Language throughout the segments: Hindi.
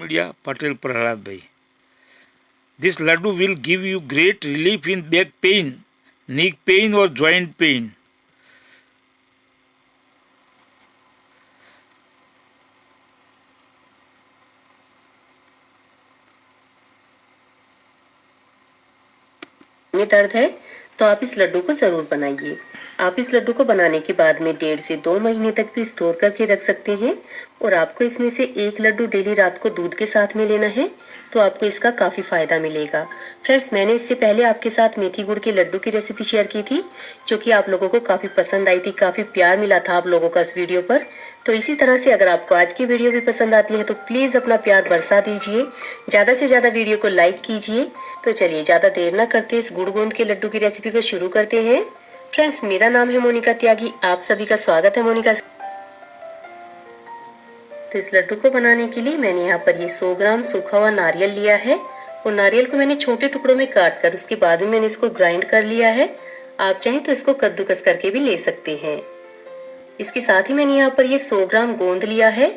Media Patel Prahlad bhai. This laddu will give you great relief in back pain, knee pain और जॉइंट पेन। में दर्द है तो आप इस लड्डू को ज़रूर बनाइए। आप इस लड्डू को बनाने के बाद में 1.5 से 2 महीने तक भी स्टोर करके रख सकते हैं और आपको इसमें से एक लड्डू डेली रात को दूध के साथ में लेना है तो आपको इसका काफ़ी फ़ायदा मिलेगा। फ्रेंड्स, मैंने इससे पहले आपके साथ मेथी गुड़ के लड्डू की रेसिपी शेयर की थी जो कि आप लोगों को काफ़ी पसंद आई थी, काफ़ी प्यार मिला था आप लोगों का इस वीडियो पर। तो इसी तरह से अगर आपको आज की वीडियो भी पसंद आती है तो प्लीज़ अपना प्यार बरसा दीजिए, ज़्यादा से ज़्यादा वीडियो को लाइक कीजिए। तो चलिए ज़्यादा देर ना करते इस गुड़ गोंद के लड्डू की रेसिपी को शुरू करते हैं। फ्रेंड्स, मेरा नाम है मोनिका त्यागी, आप सभी का स्वागत है मोनिका। तो इस लड्डू को बनाने के लिए मैंने यहाँ पर ये 100 ग्राम सूखा हुआ नारियल लिया है और नारियल को मैंने छोटे टुकड़ों में काट कर उसके बाद में मैंने इसको ग्राइंड कर लिया है। आप चाहें तो इसको कद्दूकस करके भी ले सकते हैं। इसके साथ ही मैंने यहाँ पर ये 100 ग्राम गोंद लिया है।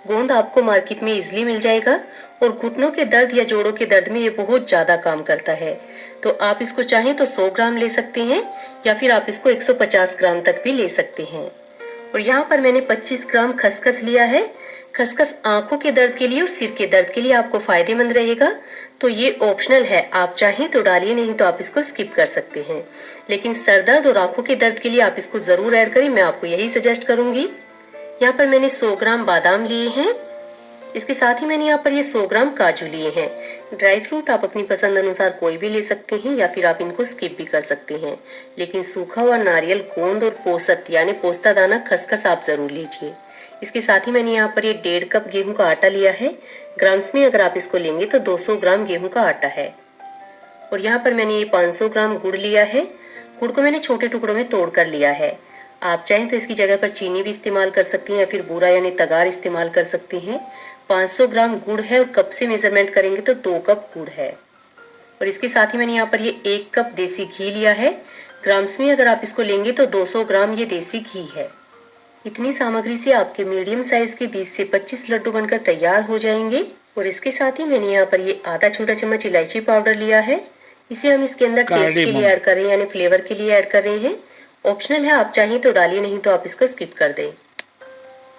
गोंद आपको मार्केट में इजीली मिल जाएगा और घुटनों के दर्द या जोड़ों के दर्द में ये बहुत ज़्यादा काम करता है। तो आप इसको चाहें तो 100 ग्राम ले सकते हैं या फिर आप इसको 150 ग्राम तक भी ले सकते हैं। और यहाँ पर मैंने 25 ग्राम खसखस लिया है। खसखस आंखों के दर्द के लिए और सिर के दर्द के लिए आपको फायदेमंद रहेगा। तो ये ऑप्शनल है, आप चाहें तो डालिए, नहीं तो आप इसको स्किप कर सकते हैं। लेकिन सर दर्द और आंखों के दर्द के लिए आप इसको ज़रूर ऐड करें, मैं आपको यही सजेस्ट करूंगी। यहाँ पर मैंने 100 ग्राम बादाम लिए हैं। इसके साथ ही मैंने यहाँ पर ये 100 ग्राम काजू लिए हैं। ड्राई फ्रूट आप अपनी पसंद अनुसार कोई भी ले सकते हैं या फिर आप इनको स्किप भी कर सकते हैं। लेकिन सूखा हुआ नारियल, गोंद और पोसत यानी पोस्ता दाना, खसखस आप जरूर लीजिए। इसके साथ ही मैंने यहाँ पर ये 1.5 कप गेहूं का आटा लिया है। ग्राम्स में अगर आप इसको लेंगे तो 200 ग्राम गेहूं का आटा है। और यहाँ पर मैंने ये 500 ग्राम गुड़ लिया है। गुड़ को मैंने छोटे टुकड़ों में तोड़ कर लिया है। आप चाहें तो इसकी जगह पर चीनी भी इस्तेमाल कर सकती हैं या फिर बूरा यानी तगार इस्तेमाल कर सकती हैं। 500 ग्राम गुड़ है और कप से मेजरमेंट करेंगे तो 2 कप गुड़ है। और इसके साथ ही मैंने यहाँ पर ये 1 कप देसी घी लिया है। ग्राम्स में अगर आप इसको लेंगे तो 200 ग्राम ये देसी घी है। इतनी सामग्री से आपके मीडियम साइज के 20 से 25 लड्डू बनकर तैयार हो जाएंगे। और इसके साथ ही मैंने यहाँ पर ये आधा छोटा चम्मच इलायची पाउडर लिया है। इसे हम इसके अंदर टेस्ट के लिए ऐड कर रहे हैं यानी फ्लेवर के लिए ऐड कर रहे हैं। ऑप्शनल है, आप चाहें तो डालिए, नहीं तो आप इसको स्किप कर दें।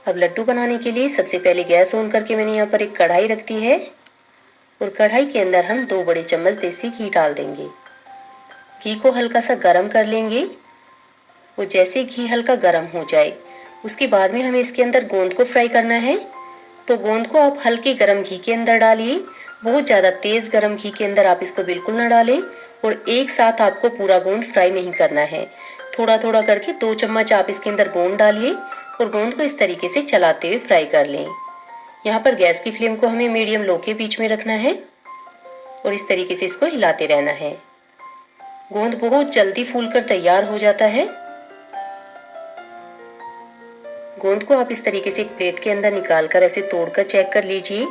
अब लड्डू बनाने के लिए सबसे पहले गैस ऑन करके मैंने यहाँ पर एक कढ़ाई रख दी है और कढ़ाई के अंदर हम 2 बड़े चम्मच देसी घी डाल देंगे। घी को हल्का सा गर्म कर लेंगे और जैसे घी हल्का गर्म हो जाए उसके बाद में हमें इसके अंदर गोंद को फ्राई करना है। तो गोंद को आप हल्के गर्म घी के अंदर डालिए, बहुत ज़्यादा तेज़ गर्म घी के अंदर आप इसको बिल्कुल ना डालें और एक साथ आपको पूरा गोंद फ्राई नहीं करना है। थोड़ा थोड़ा करके 2 चम्मच आप इसके अंदर गोंद डालिए और गोंद को इस तरीके से चलाते हुए फ्राई कर लें। यहाँ पर गैस की फ्लेम को हमें मीडियम लो के बीच में रखना है और इस तरीके से इसको हिलाते रहना है। गोंद बहुत जल्दी फूलकर तैयार हो जाता है। गोंद को आप इस तरीके से एक प्लेट के अंदर निकालकर ऐसे तोड़कर चेक कर लीजिए।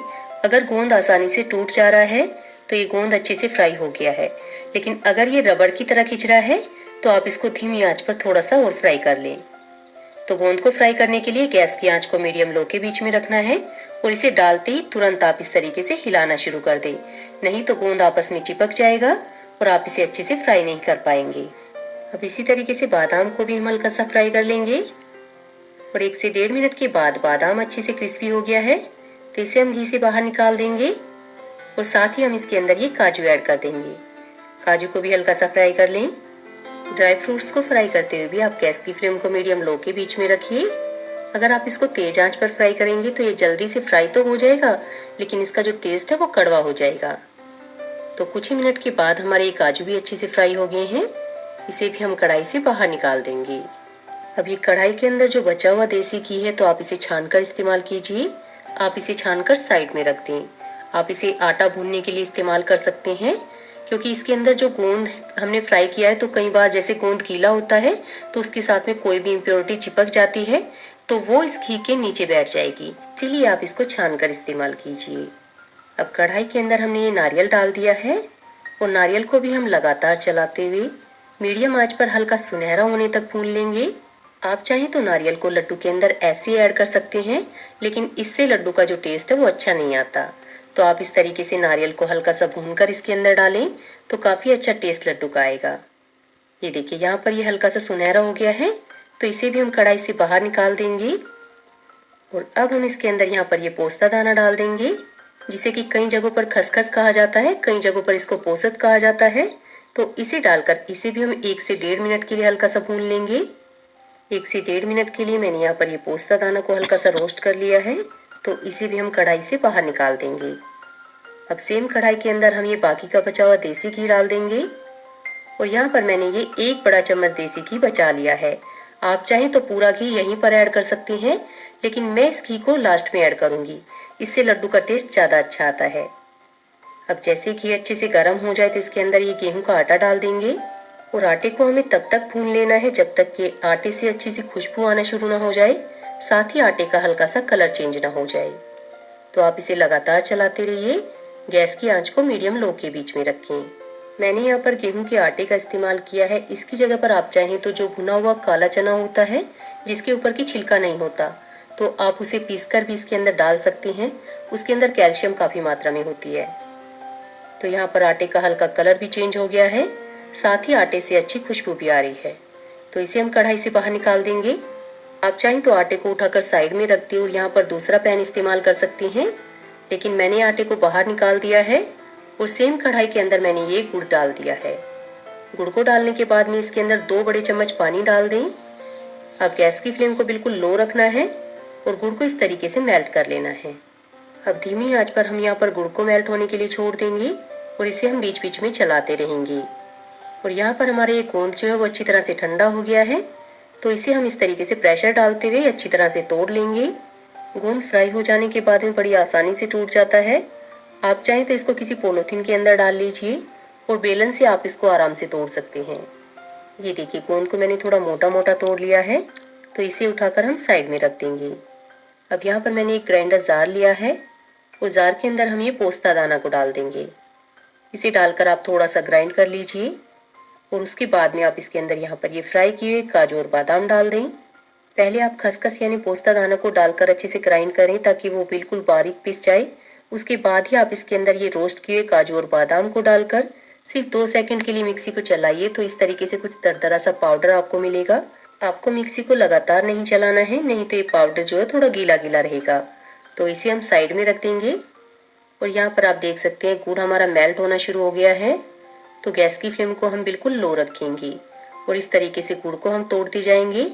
अगर गोंद आसानी से टूट जा रहा है तो ये गोंद अच्छे से फ्राई हो गया है। लेकिन अगर ये रबड़ की तरह खिंच रहा है तो आप इसको धीमी आंच पर थोड़ा सा और फ्राई कर लें। तो गोंद को फ्राई करने के लिए गैस की आंच को मीडियम लो के बीच में रखना है और इसे डालते ही तुरंत आप इस तरीके से हिलाना शुरू कर दें, नहीं तो गोंद आपस में चिपक जाएगा और आप इसे अच्छे से फ्राई नहीं कर पाएंगे। अब इसी तरीके से बादाम को भी हम हल्का सा फ्राई कर लेंगे और 1 से 1.5 मिनट के बाद बादाम अच्छे से क्रिस्पी हो गया है तो इसे हम घी से बाहर निकाल देंगे और साथ ही हम इसके अंदर ये काजू ऐड कर देंगे। काजू को भी हल्का सा फ्राई कर लें। ड्राई फ्रूट्स को फ्राई करते हुए भी आप गैस की फ्लेम को मीडियम लो के बीच में रखिए। अगर आप इसको तेज आंच पर फ्राई करेंगे तो ये जल्दी से फ्राई तो हो जाएगा लेकिन इसका जो टेस्ट है वो कड़वा हो जाएगा। तो कुछ ही मिनट के बाद हमारे ये काजू भी अच्छे से फ्राई हो गए हैं। इसे भी हम कढ़ाई से बाहर निकाल देंगे। अब ये कढ़ाई के अंदर जो बचा हुआ देसी घी है तो आप इसे छानकर इस्तेमाल कीजिए। आप इसे छानकर साइड में रख दें। आप इसे आटा भूनने के लिए इस्तेमाल कर सकते हैं क्योंकि इसके अंदर जो गोंद हमने फ्राई किया है तो कई बार जैसे गोंद गीला होता है तो उसके साथ में कोई भी इम्प्योरिटी चिपक जाती है तो वो इस घी के नीचे बैठ जाएगी, इसीलिए आप इसको छानकर इस्तेमाल कीजिए। अब कढ़ाई के अंदर हमने ये नारियल डाल दिया है और नारियल को भी हम लगातार चलाते हुए मीडियम आंच पर हल्का सुनहरा होने तक भून लेंगे। आप चाहें तो नारियल को लड्डू के अंदर ऐसे ऐड कर सकते हैं लेकिन इससे लड्डू का जो टेस्ट है वो अच्छा नहीं आता। तो आप इस तरीके से नारियल को हल्का सा भूनकर इसके अंदर डालें तो काफ़ी अच्छा टेस्ट लड्डू का आएगा। ये देखिए यहाँ पर ये हल्का सा सुनहरा हो गया है, तो इसे भी हम कढ़ाई से बाहर निकाल देंगे। और अब हम इसके अंदर यहाँ पर ये पोस्ता दाना डाल देंगे, जिसे कि कई जगहों पर खसखस कहा जाता है, कई जगहों पर इसको पोसत कहा जाता है। तो इसे डालकर इसे भी हम 1 से 1.5 मिनट के लिए हल्का सा भून लेंगे। 1 से 1.5 मिनट के लिए मैंने यहाँ पर ये पोस्ता दाना को हल्का सा रोस्ट कर लिया है, तो इसे भी हम कढ़ाई से बाहर निकाल देंगे। अब सेम कढ़ाई के अंदर हम ये बाकी का बचा हुआ देसी घी डाल देंगे। और यहाँ पर मैंने ये 1 बड़ा चम्मच देसी घी बचा लिया है। आप चाहें तो पूरा घी यहीं पर ऐड कर सकते हैं, लेकिन मैं इस घी को लास्ट में ऐड करूँगी, इससे लड्डू का टेस्ट ज़्यादा अच्छा आता है। अब जैसे घी अच्छे से गर्म हो जाए तो इसके अंदर ये गेहूं का आटा डाल देंगे। और आटे को हमें तब तक भून लेना है जब तक कि आटे से अच्छी सी खुशबू आना शुरू ना हो जाए, साथ ही आटे का हल्का सा कलर चेंज ना हो जाए। तो आप इसे लगातार चलाते रहिए। गैस की आंच को मीडियम लो के बीच में रखें। मैंने यहाँ पर गेहूं के आटे का इस्तेमाल किया है। इसकी जगह पर आप चाहें तो जो भुना हुआ काला चना होता है, जिसके ऊपर की छिलका नहीं होता, तो आप उसे पीसकर भी इसके अंदर डाल सकते हैं। उसके अंदर कैल्शियम काफ़ी मात्रा में होती है। तो यहाँ पर आटे का हल्का कलर भी चेंज हो गया है, साथ ही आटे से अच्छी खुशबू भी आ रही है। तो इसे हम कढ़ाई से बाहर निकाल देंगे। आप चाहें तो आटे को उठाकर साइड में रख दें और यहाँ पर दूसरा पैन इस्तेमाल कर सकते हैं, लेकिन मैंने आटे को बाहर निकाल दिया है। और सेम कढ़ाई के अंदर मैंने ये गुड़ डाल दिया है। गुड़ को डालने के बाद में इसके अंदर 2 बड़े चम्मच पानी डाल दें। अब गैस की फ्लेम को बिल्कुल लो रखना है और गुड़ को इस तरीके से मेल्ट कर लेना है। अब धीमी आंच पर हम यहाँ पर गुड़ को मेल्ट होने के लिए छोड़ देंगे और इसे हम बीच बीच में चलाते रहेंगे। और यहाँ पर हमारा ये गोंद जो है वो अच्छी तरह से ठंडा हो गया है, तो इसे हम इस तरीके से प्रेशर डालते हुए अच्छी तरह से तोड़ लेंगे। गोंद फ्राई हो जाने के बाद में बड़ी आसानी से टूट जाता है। आप चाहें तो इसको किसी पॉलीथिन के अंदर डाल लीजिए और बेलन से आप इसको आराम से तोड़ सकते हैं। ये देखिए गोंद को मैंने थोड़ा मोटा मोटा तोड़ लिया है, तो इसे उठाकर हम साइड में रख देंगे। अब यहाँ पर मैंने एक ग्राइंडर जार लिया है और जार के अंदर हम ये पोस्ता दाना को डाल देंगे। इसे डालकर आप थोड़ा सा ग्राइंड कर लीजिए और उसके बाद में आप इसके अंदर यहाँ पर ये फ्राई किए हुए काजू और बादाम डाल दें। पहले आप खसखस यानी पोस्ता दाना को डालकर अच्छे से ग्राइंड करें ताकि वो बिल्कुल बारीक पिस जाए। उसके बाद ही आप इसके अंदर ये रोस्ट किए हुए काजू और बादाम को डालकर सिर्फ 2 सेकंड के लिए मिक्सी को चलाइए, तो इस तरीके से कुछ दरदरा सा पाउडर आपको मिलेगा। आपको मिक्सी को लगातार नहीं चलाना है, नहीं तो ये पाउडर जो है थोड़ा गीला गीला रहेगा। तो इसे हम साइड में रख देंगे। और यहाँ पर आप देख सकते हैं गुड़ हमारा मेल्ट होना शुरू हो गया है, तो गैस की फ्लेम को हम बिल्कुल लो रखेंगे और इस तरीके से गुड़ को हम तोड़ते जाएंगे।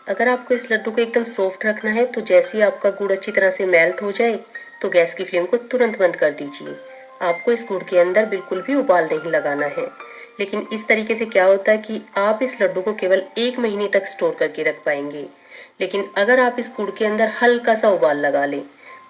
अगर आपको इस लड्डू को एकदम सॉफ्ट रखना है तो जैसे ही आपका गुड़ अच्छी तरह से मेल्ट हो जाए तो गैस की फ्लेम को तुरंत बंद कर दीजिए। आपको इस गुड़ के अंदर बिल्कुल भी उबाल नहीं लगाना है। लेकिन इस तरीके से क्या होता है कि आप इस लड्डू को केवल 1 महीने तक स्टोर करके रख पाएंगे। लेकिन अगर आप इस गुड़ के अंदर हल्का सा उबाल लगा लें,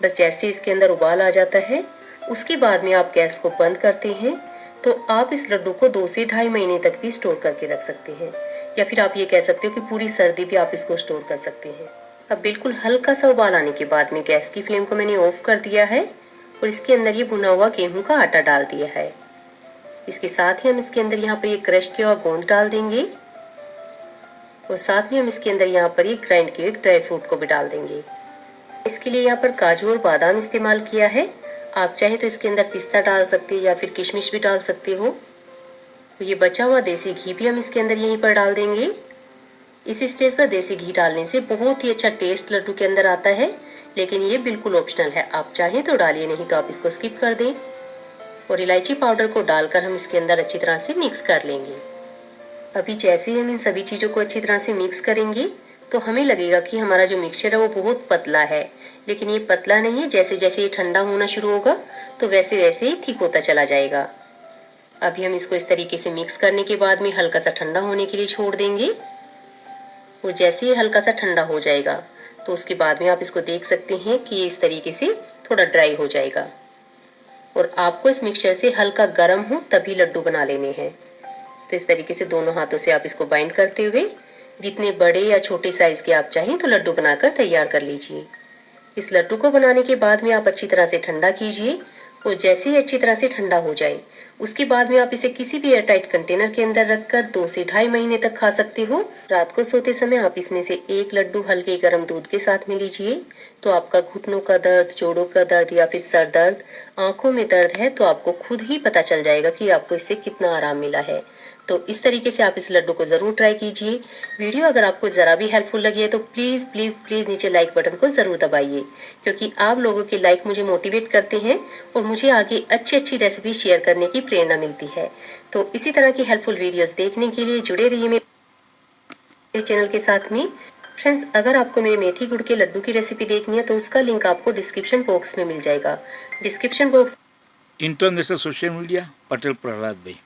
बस जैसे इसके अंदर उबाल आ जाता है, उसके बाद में आप गैस को बंद करते हैं, तो आप इस लड्डू को 2 से 2.5 महीने तक भी स्टोर करके रख सकते हैं। या फिर आप ये कह सकते हो कि पूरी सर्दी भी आप इसको स्टोर कर सकते हैं। अब बिल्कुल हल्का सा उबाल आने के बाद में गैस की फ्लेम को मैंने ऑफ कर दिया है और इसके अंदर ये भुना हुआ गेहूं का आटा डाल दिया है। इसके साथ ही हम इसके अंदर यहाँ पर ये क्रश किया हुआ गोंद डाल देंगे और साथ में हम इसके अंदर यहाँ पर ये ग्राइंड किए हुए ड्राई फ्रूट को भी डाल देंगे। इसके लिए यहाँ पर काजू और बादाम इस्तेमाल किया है। आप चाहे तो इसके अंदर पिस्ता डाल सकते हैं या फिर किशमिश भी डाल सकते हो। तो ये बचा हुआ देसी घी भी हम इसके अंदर यहीं पर डाल देंगे। इस स्टेज पर देसी घी डालने से बहुत ही अच्छा टेस्ट लड्डू के अंदर आता है, लेकिन ये बिल्कुल ऑप्शनल है। आप चाहें तो डालिए, नहीं तो आप इसको स्किप कर दें। और इलायची पाउडर को डालकर हम इसके अंदर अच्छी तरह से मिक्स कर लेंगे। अभी जैसे ही हम इन सभी चीज़ों को अच्छी तरह से मिक्स करेंगे तो हमें लगेगा कि हमारा जो मिक्सचर है वो बहुत पतला है, लेकिन ये पतला नहीं है। जैसे जैसे ये ठंडा होना शुरू होगा तो वैसे वैसे ही थिक होता चला जाएगा। अभी हम इसको इस तरीके से मिक्स करने के बाद में हल्का सा ठंडा होने के लिए छोड़ देंगे। और जैसे ये हल्का सा ठंडा हो जाएगा तो उसके बाद में आप इसको देख सकते हैं कि ये इस तरीके से थोड़ा ड्राई हो जाएगा। और आपको इस मिक्सचर से हल्का गर्म हो तभी लड्डू बना लेने हैं। तो इस तरीके से दोनों हाथों से आप इसको बाइंड करते हुए जितने बड़े या छोटे साइज के आप चाहें तो लड्डू बनाकर तैयार कर लीजिए। इस लड्डू को बनाने के बाद में आप अच्छी तरह से ठंडा कीजिए और जैसे ही अच्छी तरह से ठंडा हो जाए उसके बाद में आप इसे किसी भी एयरटाइट कंटेनर के अंदर रखकर 2 से 2.5 महीने तक खा सकते हो। रात को सोते समय आप इसमें से एक लड्डू हल्के गर्म दूध के साथ में लीजिए, तो आपका घुटनों का दर्द, जोड़ों का दर्द या फिर सर दर्द, आंखों में दर्द है तो आपको खुद ही पता चल जाएगा कि आपको इससे कितना आराम मिला है। तो इस तरीके से आप इस लड्डू को ज़रूर ट्राई कीजिए। वीडियो अगर आपको ज़रा भी हेल्पफुल लगी है तो प्लीज़ प्लीज़ प्लीज़ नीचे लाइक बटन को ज़रूर दबाइए, क्योंकि आप लोगों के लाइक मुझे मोटिवेट करते हैं और मुझे आगे अच्छी अच्छी रेसिपी शेयर करने की प्रेरणा मिलती है। तो इसी तरह की हेल्पफुल वीडियोस देखने के लिए जुड़े रहिए मेरे चैनल के साथ में। फ्रेंड्स, अगर आपको मेरे मेथी गुड़ के लड्डू की रेसिपी देखनी है तो उसका लिंक आपको डिस्क्रिप्शन बॉक्स में मिल जाएगा। Description box international social media Patel Prahlad भाई।